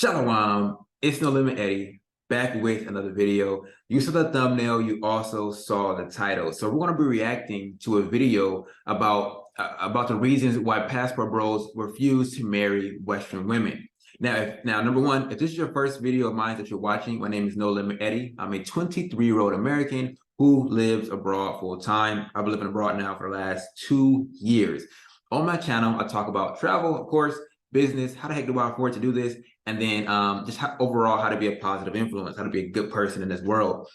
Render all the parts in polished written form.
Shalom, it's No Limit Eddie, back with another video. You saw the thumbnail, you also saw the title. So we're going to be reacting to a video about the reasons why passport bros refuse to marry Western women. Now, number one, if this is your first video of mine that you're watching, my name is No Limit Eddie. I'm a 23-year-old American who lives abroad full time. I've been living abroad now for the last 2 years. On my channel, I talk about travel, of course, business, how the heck do I afford to do this? And then just overall how to be a positive influence, how to be a good person in this world.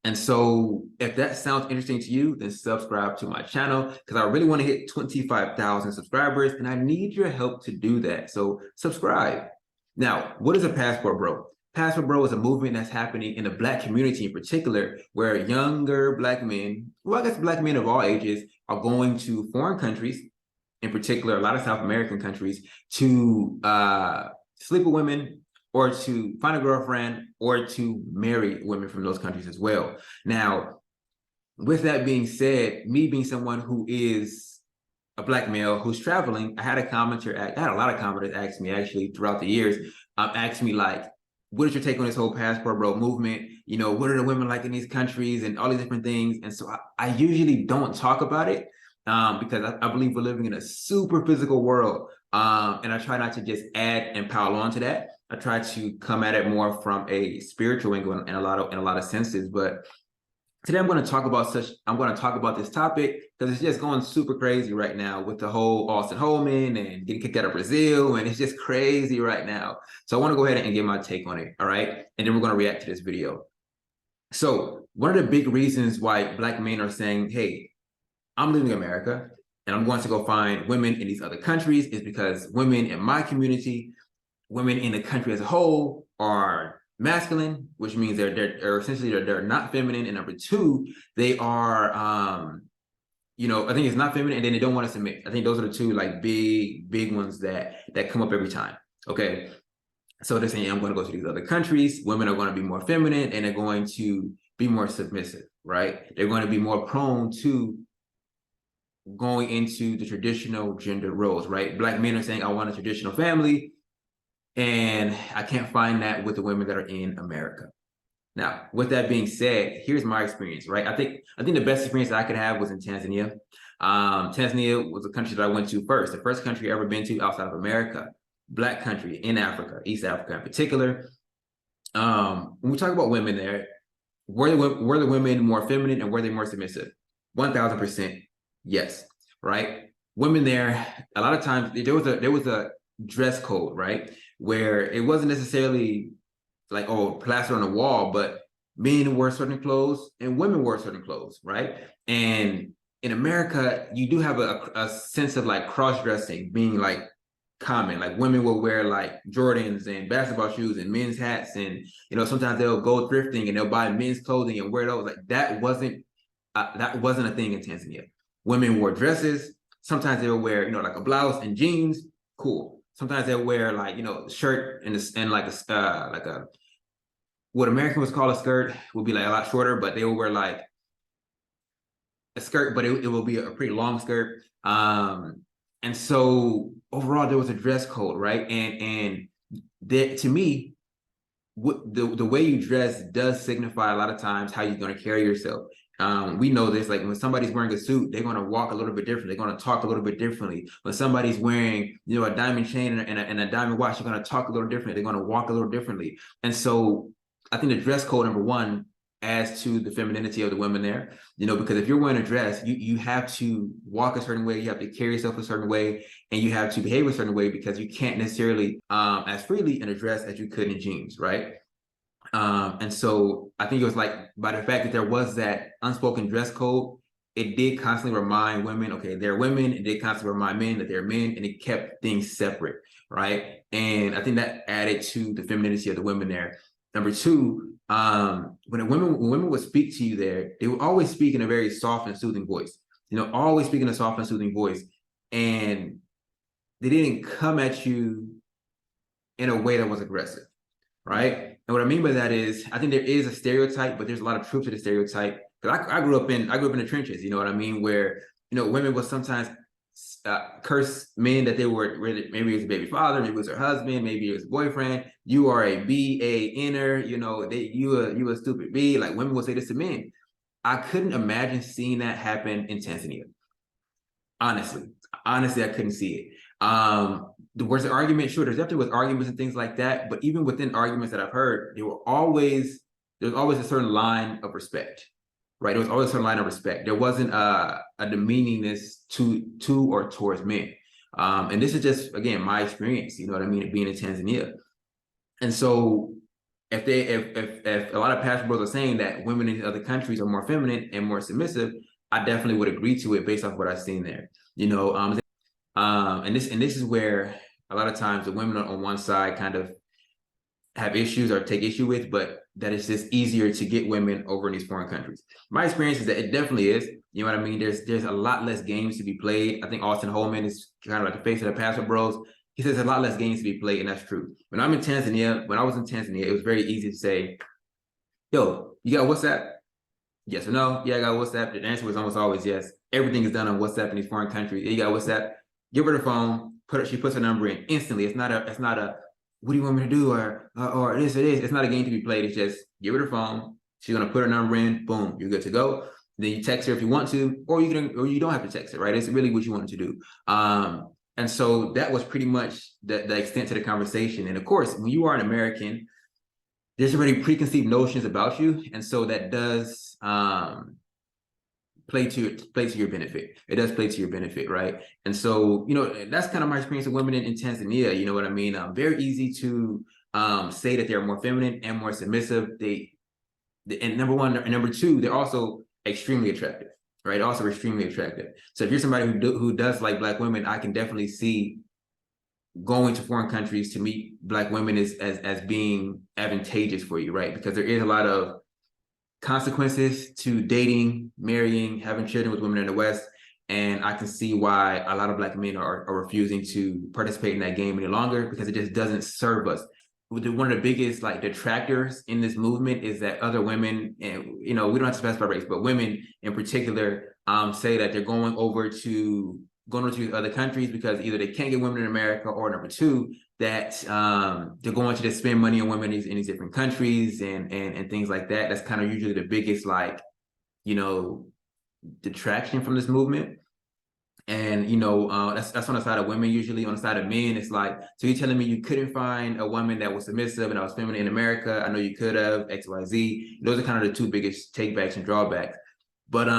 And so if that sounds interesting to you, then subscribe to my channel because I really want to hit 25,000 subscribers and I need your help to do that. So subscribe. Now, what is a passport bro? Passport bro is a movement that's happening in the Black community in particular, where younger Black men, well, I guess Black men of all ages, are going to foreign countries, in particular, a lot of South American countries, to sleep with women or to find a girlfriend or to marry women from those countries as well. Now, with that being said, me being someone who is a Black male who's traveling, I had a lot of commenters ask me actually throughout the years, ask me like, what is your take on this whole passport bro movement? You know, what are the women like in these countries and all these different things? And so I usually don't talk about it because I believe we're living in a super physical world. And I try not to just add and pile on to that. I try to come at it more from a spiritual angle in a lot of senses. But today I'm going to talk about this topic because it's just going super crazy right now with the whole Austin Holman and getting kicked out of Brazil, and it's just crazy right now. So I want to go ahead and get my take on it. All right, and then we're going to react to this video. So one of the big reasons why Black men are saying, "Hey, I'm leaving America and I'm going to go find women in these other countries," is because women in my community, women in the country as a whole, are masculine, which means they're essentially not feminine. And number two, they are I think it's not feminine, and then they don't want to submit. I think those are the two like big ones that come up every time. Okay. So they're saying, I'm going to go to these other countries. Women are going to be more feminine and they're going to be more submissive, right? They're going to be more prone to going into the traditional gender roles, right? Black men are saying, I want a traditional family, and I can't find that with the women that are in America. Now, with that being said, here's my experience, right? I think the best experience that I could have was in Tanzania. Tanzania was a country that I went to first, the first country I've ever been to outside of America, Black country in Africa, East Africa in particular. When we talk about women there, were the women more feminine and were they more submissive? 1,000%. Yes, right. Women there, a lot of times there was a dress code, right, where it wasn't necessarily like, oh, plastered on the wall, but men wore certain clothes and women wore certain clothes, right? And in America, you do have a sense of like cross-dressing being like common. Like women will wear like Jordans and basketball shoes and men's hats, and sometimes they'll go thrifting and they'll buy men's clothing and wear those. Like that wasn't a thing in Tanzania. Women wore dresses. Sometimes they'll wear, like a blouse and jeans. Cool. Sometimes they'll wear like, shirt and like a what American would call a skirt would be like a lot shorter, but they will wear like a skirt, but it will be a pretty long skirt. And so overall there was a dress code, right? And that, to me, the way you dress does signify a lot of times how you're going to carry yourself. We know this, like when somebody's wearing a suit, they're going to walk a little bit different. They're going to talk a little bit differently. When somebody's wearing, a diamond chain and a diamond watch, they're going to talk a little differently. They're going to walk a little differently. And so I think the dress code, number one, adds to the femininity of the women there, because if you're wearing a dress, you have to walk a certain way, you have to carry yourself a certain way, and you have to behave a certain way because you can't necessarily as freely in a dress as you could in jeans, right? And so I think it was like by the fact that there was that unspoken dress code, it did constantly remind women, okay, they're women, and they constantly remind men that they're men, and it kept things separate, right? And I think that added to the femininity of the women there. Number two, when women would speak to you there, they would always speak in a very soft and soothing voice, always speaking in a soft and soothing voice. And they didn't come at you in a way that was aggressive, right? And what I mean by that is, I think there is a stereotype, but there's a lot of truth to the stereotype. Because I grew up in the trenches, you know what I mean? Where, women will sometimes curse men that they were really, maybe it was a baby father, maybe it was her husband, maybe it was a boyfriend. You are a B-A-N-er, you know, you a stupid B. Like women will say this to men. I couldn't imagine seeing that happen in Tanzania. Honestly, I couldn't see it. There was an argument, sure, there's definitely was arguments and things like that, but even within arguments that I've heard, there's always a certain line of respect, right? There was always a certain line of respect. There wasn't a demeaningness to or towards men. And this is just, again, my experience, you know what I mean, being in Tanzania. And so if a lot of pastor bros are saying that women in other countries are more feminine and more submissive, I definitely would agree to it based off what I've seen there. You know, and this is where a lot of times the women on one side kind of have issues or take issue with, but that it's just easier to get women over in these foreign countries. My experience is that it definitely is. You know what I mean? There's a lot less games to be played. I think Austin Holman is kind of like the face of the pastor bros. He says a lot less games to be played, and that's true. When I was in Tanzania, it was very easy to say, yo, you got WhatsApp? Yes or no? Yeah, I got WhatsApp. The answer was almost always yes. Everything is done on WhatsApp in these foreign countries. Yeah, you got WhatsApp. Give her the phone. She puts her number in instantly. It's not a what do you want me to do or this or this. It's not a game to be played. It's just give her the phone. She's gonna put her number in. Boom, you're good to go. Then you text her if you want to, or you don't have to text her. Right? It's really what you want to do. And so that was pretty much the extent to the conversation. And of course, when you are an American, there's already preconceived notions about you, and so that does play to your benefit. It does play to your benefit, right? And so, you know, that's kind of my experience with women in Tanzania. You know what I mean? Very easy to say that they're more feminine and more submissive. And number one, and number two, they're also extremely attractive, right? Also extremely attractive. So if you're somebody who does like Black women, I can definitely see going to foreign countries to meet Black women as being advantageous for you, right? Because there is a lot of consequences to dating, marrying, having children with women in the West. And I can see why a lot of Black men are refusing to participate in that game any longer, because it just doesn't serve us. One of the biggest like detractors in this movement is that other women, and you know, we don't have to specify race, but women in particular say that they're going over to other countries because either they can't get women in America, or number two, that they're going to just spend money on women in these different countries and things like that. That's kind of usually the biggest, like, you know, detraction from this movement. And, you know, that's on the side of women. Usually on the side of men, it's like, so you're telling me you couldn't find a woman that was submissive and that was feminine in America? I know you could have, X, Y, Z. Those are kind of the two biggest takebacks and drawbacks. But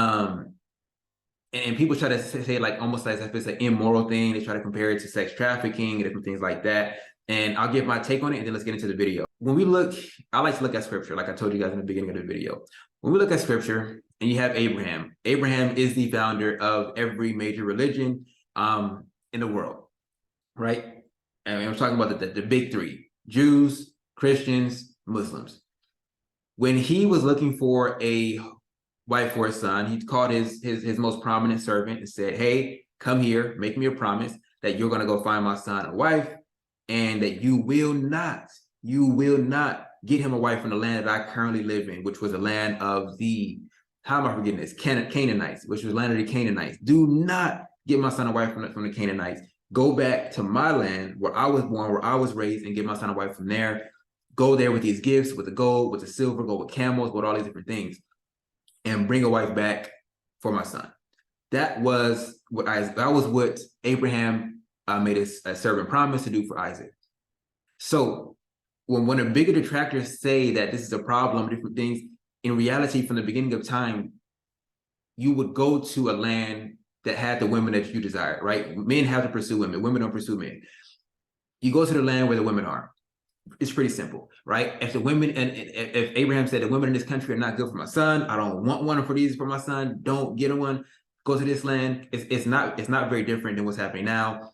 and people try to say like almost as if it's an immoral thing. They try to compare it to sex trafficking and different things like that. And I'll give my take on it, and then let's get into the video. When we look, I like to look at scripture, like I told you guys in the beginning of the video. When we look at scripture, and you have Abraham. Abraham is the founder of every major religion in the world, right? And I'm talking about the big three: Jews, Christians, Muslims. When he was looking for a wife for his son, he called his most prominent servant and said, hey, come here, make me a promise that you're going to go find my son a wife, and that you will not get him a wife from the land that I currently live in, which was the land of the, how am I forgetting this? Canaanites, which was the land of the Canaanites. Do not get my son a wife from the Canaanites. Go back to my land where I was born, where I was raised, and get my son a wife from there. Go there with these gifts, with the gold, with the silver, go with camels, with all these different things, and bring a wife back for my son. That was what Abraham made a servant promise to do for Isaac. So when the bigger detractors say that this is a problem, different things, in reality, from the beginning of time, you would go to a land that had the women that you desire, right? Men have to pursue women. Women don't pursue men. You go to the land where the women are. It's pretty simple, right? If the women, and if Abraham said the women in this country are not good for my son, I don't want one for my son, don't get one, go to this land. It's not very different than what's happening now.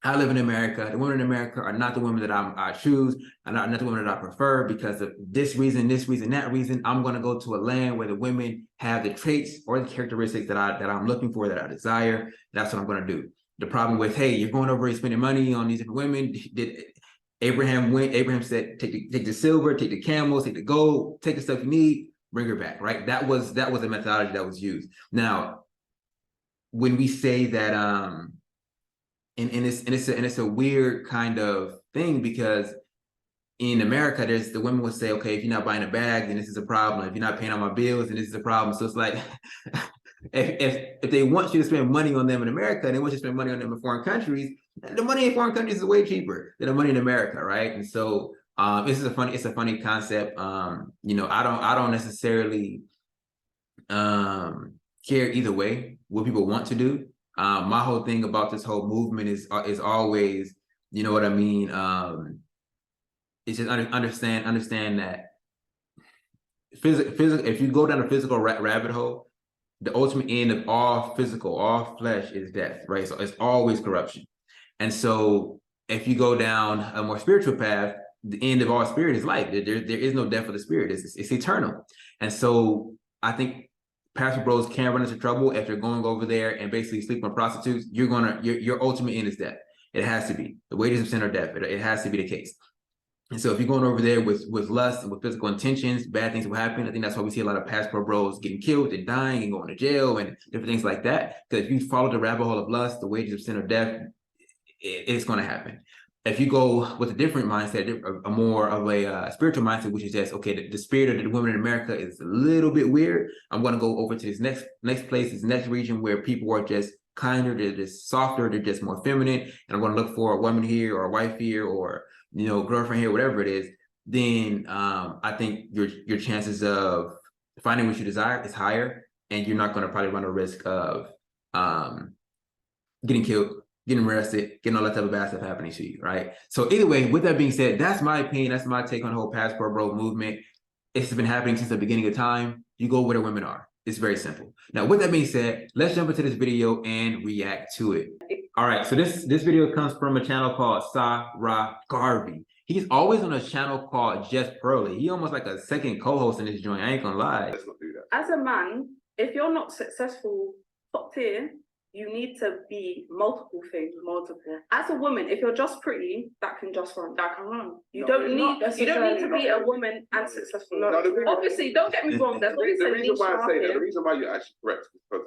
I live in America. The women in America are not the women that I choose, and not the women that I prefer because of this reason, that reason. I'm going to go to a land where the women have the traits or the characteristics that I'm looking for, that I desire. That's what I'm going to do. The problem with, hey, you're going over and spending money on these different women. Abraham said, take the silver, take the camels, take the gold, take the stuff you need, bring her back, right? That was the methodology that was used. Now, when we say that and it's a weird kind of thing, because in America, the women would say, okay, if you're not buying a bag, then this is a problem. If you're not paying all my bills, then this is a problem. So it's like, if they want you to spend money on them in America, and they want you to spend money on them in foreign countries, the money in foreign countries is way cheaper than the money in America, right? And so it's a funny concept. You know, I don't necessarily care either way what people want to do. My whole thing about this whole movement is always, you know what I mean? It's just understand that physical. If you go down a physical rabbit hole, the ultimate end of all flesh is death, right? So it's always corruption. And so if you go down a more spiritual path, the end of all spirit is life. There is no death for the spirit. It's eternal. And so I think pastor bros can run into trouble if they're going over there and basically sleep on prostitutes. Your ultimate end is death. It has to be. The wages of sin are death. It has to be the case. And so if you're going over there with lust and with physical intentions, bad things will happen. I think that's why we see a lot of pastor bros getting killed and dying and going to jail and different things like that. Because if you follow the rabbit hole of lust, the wages of sin are death, it's going to happen. If you go with a different mindset, a more of a spiritual mindset, which is just, okay, the spirit of the women in America is a little bit weird. I'm going to go over to this next place, this next region where people are just kinder, they're just softer, they're just more feminine. And I'm going to look for a woman here or a wife here or, you know, girlfriend here, whatever it is. Then I think your chances of finding what you desire is higher, and you're not going to probably run a risk of getting killed, getting arrested, getting all that type of bad stuff happening to you, right? So either way, with that being said, that's my opinion. That's my take on the whole passport bro movement. It's been happening since the beginning of time. You go where the women are. It's very simple. Now, with that being said, let's jump into this video and react to it. All right, so this video comes from a channel called Sarah Garvey. He's always on a channel called Just Pearly. He almost like a second co-host in this joint. I ain't gonna lie. Let's not do that. As a man, if you're not successful top tier, you need to be multiple things, As a woman, if you're just pretty, that can run. You don't need to be a woman and successful. Obviously, don't get me wrong. There's always the reason why I say that, the reason why you're actually correct is because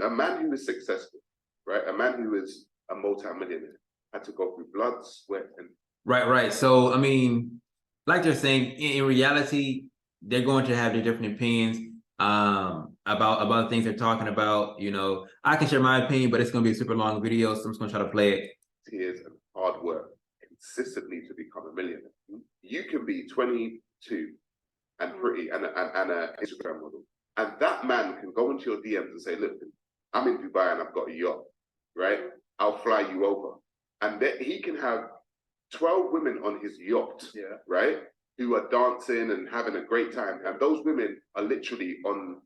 a man who is successful, right? A man who is a multi-millionaire had to go through blood, sweat, and right. So I mean, like they're saying, in reality, they're going to have their different opinions about things they're talking about. You know, I can share my opinion, but it's going to be a super long video, so I'm just going to try to play it. Tears and hard work consistently to become a millionaire. You can be 22 and pretty and an Instagram model, and that man can go into your DMs and say, look, I'm in Dubai and I've got a yacht, right? I'll fly you over. And then he can have 12 women on his yacht, right? Who are dancing and having a great time. And those women are literally on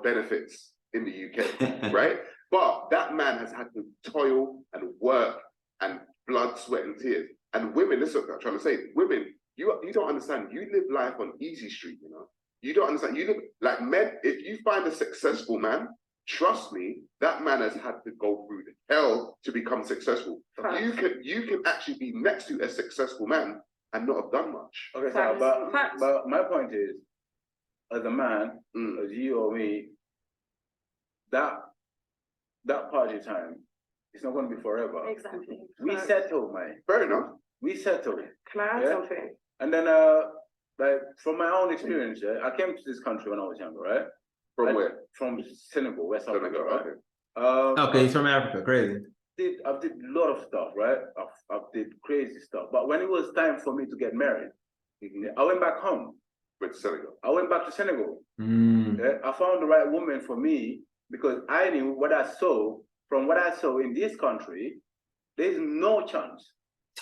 benefits in the UK, right? But that man has had to toil and work and blood, sweat, and tears. And women, this is what I'm trying to say, women, you don't understand. You live life on easy street, you know? You don't understand. You live like men. If you find a successful man, trust me, that man has had to go through the hell to become successful. You can actually be next to a successful man and not have done much. Okay, so, but my point is, as a man, as you or me, that party time, it's not going to be forever. Exactly. We settle, man. Fair enough. We settle. Can I add something? And then, like from my own experience, I came to this country when I was younger, right? From where? From Senegal, West Africa, right? Okay, he's from Africa, crazy. I did a lot of stuff, right? I did crazy stuff. But when it was time for me to get married, I went back home. With Senegal. I went back to Senegal. Yeah? I found the right woman for me because I knew what I saw. From what I saw in this country, there's no chance.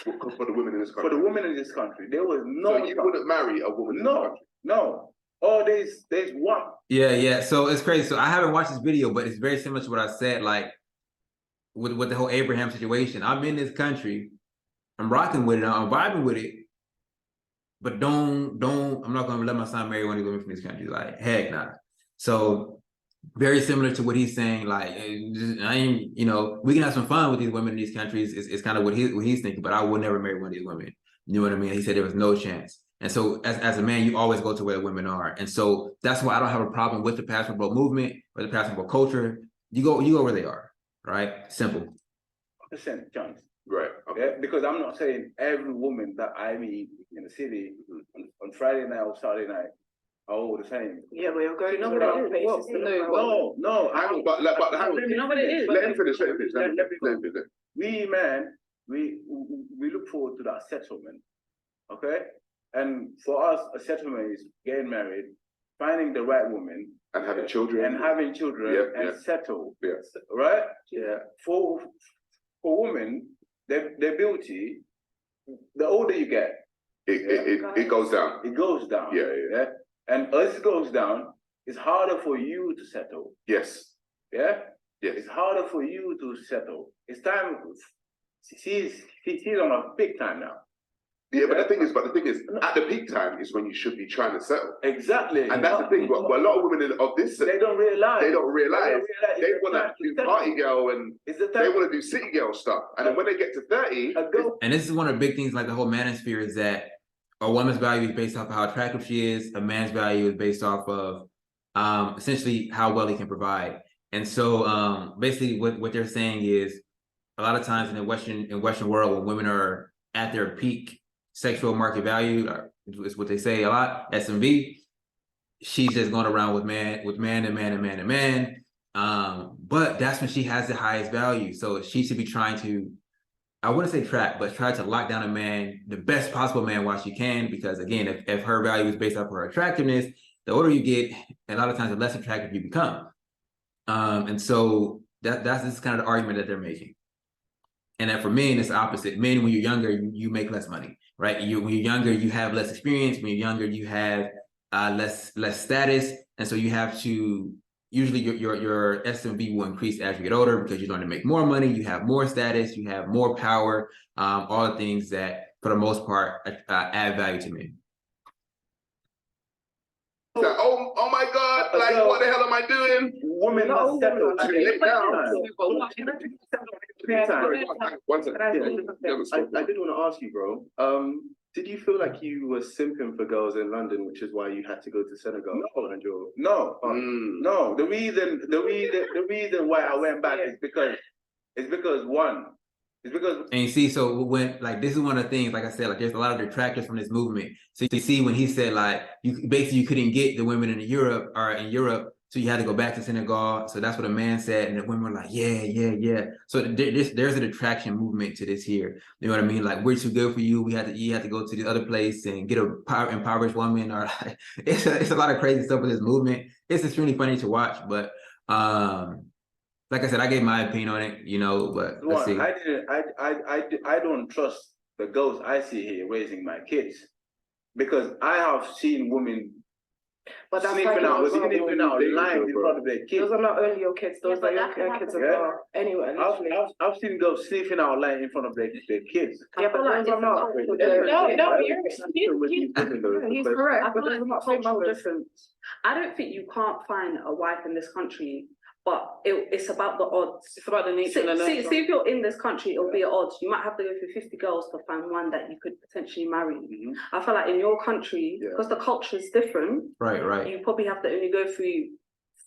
For the women in this country? For the women in this country, there was no chance. So you wouldn't marry a woman in this country? No. Oh, there's one. Yeah. So it's crazy. So I haven't watched this video, but it's very similar to what I said, like with the whole Abraham situation. I'm in this country, I'm rocking with it, I'm vibing with it, but I'm not gonna let my son marry one of these women from this country. Like, heck nah. So very similar to what he's saying, like, you know, we can have some fun with these women in these countries. It's kind of what he's thinking, but I would never marry one of these women. You know what I mean? He said there was no chance. And so as a man, you always go to where the women are. And so that's why I don't have a problem with the passport bro movement or the passport bro culture. you go where they are, right? Simple. Percent chance. Right. Okay. Yeah, because I'm not saying every woman that I meet in the city on Friday night or Saturday night are all the same. Yeah, but you're going You know to what the I- wrong places. No, Hang on, but hang on. You know what it is? Let him finish. Let him finish. Let me go. Let him finish. We men, we look forward to that settlement, okay? And for us, a settlement is getting married, finding the right woman, And having children. and having children, Yeah, and yeah. settle, Yes. right? Yeah. For women, their beauty, the older you get, It goes down. it goes down. Yeah. And as it goes down, it's harder for you to settle. Yes. Yeah. Yes. It's harder for you to settle. It's time. She's on a big time now. Yeah, but the thing is, at the peak time is when you should be trying to settle. Exactly. And that's the thing. But a lot of women of this, They don't realize. they want it's to do party girl and It's the they time. want to do city girl stuff. And then when they get to 30, A girl. And this is one of the big things, like the whole manosphere, is that a woman's value is based off of how attractive she is. A man's value is based off of essentially how well he can provide. And so basically what they're saying is a lot of times in the Western world, when women are at their peak sexual market value, is what they say a lot, SMV, she's just going around with man. But that's when she has the highest value. So she should be trying to, I wouldn't say trap, but try to lock down a man, the best possible man while she can, because again, if her value is based off of her attractiveness, the older you get, a lot of times the less attractive you become. And so that's kind of the argument that they're making. And then for men, it's the opposite. Men, when you're younger, you make less money, right? When you're younger, you have less experience. When you're younger, you have less status, and so you have to. Usually, your SMV will increase as you get older because you're going to make more money. You have more status. You have more power. All the things that, for the most part, add value to men. it's like, oh my God, like what the hell am I doing? Women must settle. One second. I did want to ask you, bro. Did you feel like you were simping for girls in London, which is why you had to go to Senegal? No. The reason why I went back is because And you see, so when, like, this is one of the things, like I said, like there's a lot of detractors from this movement. So you see when he said like you couldn't get the women in Europe, so you had to go back to Senegal. So that's what a man said, and the women were like, yeah. So there's a detraction movement to this here. You know what I mean? Like, we're too good for you. You had to go to the other place and get a impoverished woman, or like, it's a lot of crazy stuff with this movement. It's extremely funny to watch, but like I said, I gave my opinion on it, but let's see. I don't trust the girls I see here raising my kids, because I have seen women But that's sleeping out dating, lying in bro. front of their kids. Those are not only your kids, those Yeah, are but that your can kids as happen. well. Anyway, literally. I've seen girls sleeping out lying in front of their kids. Yeah, but those are not. He's correct, but those are not cultural difference. I don't think you can't find a wife in this country, but it's about the odds. It's about the nature. See, if you're in this country, it'll be odds. You might have to go through 50 girls to find one that you could potentially marry. Mhm. I feel like in your country, because the culture is different, Right. you probably have to only go through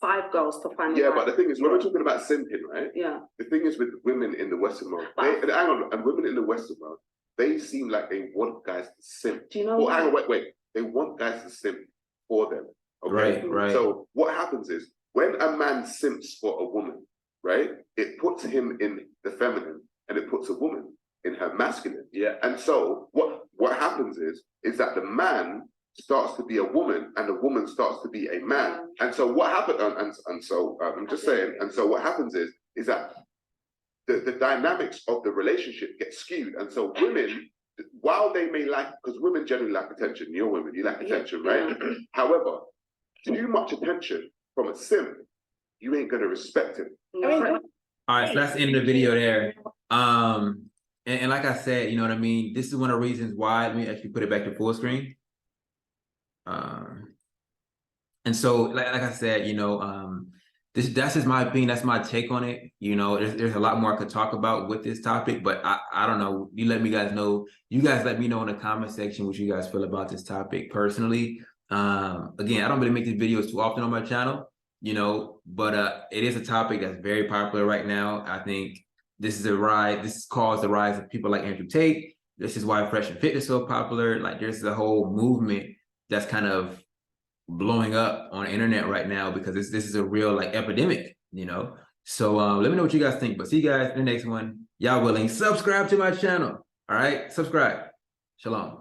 5 girls to find Yeah, one. but the thing is, when we're talking about simping, right? Yeah. The thing is with women in the Western world, and women in the Western world, they seem like they want guys to simp. Do you know Well, why? hang on, wait. They want guys to simp for them. Okay? Right. So what happens is, when a man simps for a woman, right, it puts him in the feminine and it puts a woman in her masculine. Yeah. And so what happens is that the man starts to be a woman and the woman starts to be a man. And so what happened, and so I'm just saying, and so what happens is that the dynamics of the relationship get skewed. And so women, while they may like, because women generally like attention, you're women, you like attention, right? However, too much attention from a simp, you ain't gonna respect him. All right, so that's the end of the video there. And like I said, you know what I mean? This is one of the reasons why. Let me actually put it back to full screen. And so, like I said, that's just my opinion. That's my take on it. There's a lot more I could talk about with this topic, but I don't know. You guys let me know in the comment section what you guys feel about this topic personally. Again, I don't really make these videos too often on my channel, you know, but it is a topic that's very popular right now. I think this is a rise, this has caused the rise of people like Andrew Tate. This is why Fresh and Fit is so popular. Like there's a whole movement that's kind of blowing up on the internet right now because this is a real like epidemic, you know. So let me know what you guys think. But see you guys in the next one. Y'all willing, subscribe to my channel. All right, subscribe. Shalom.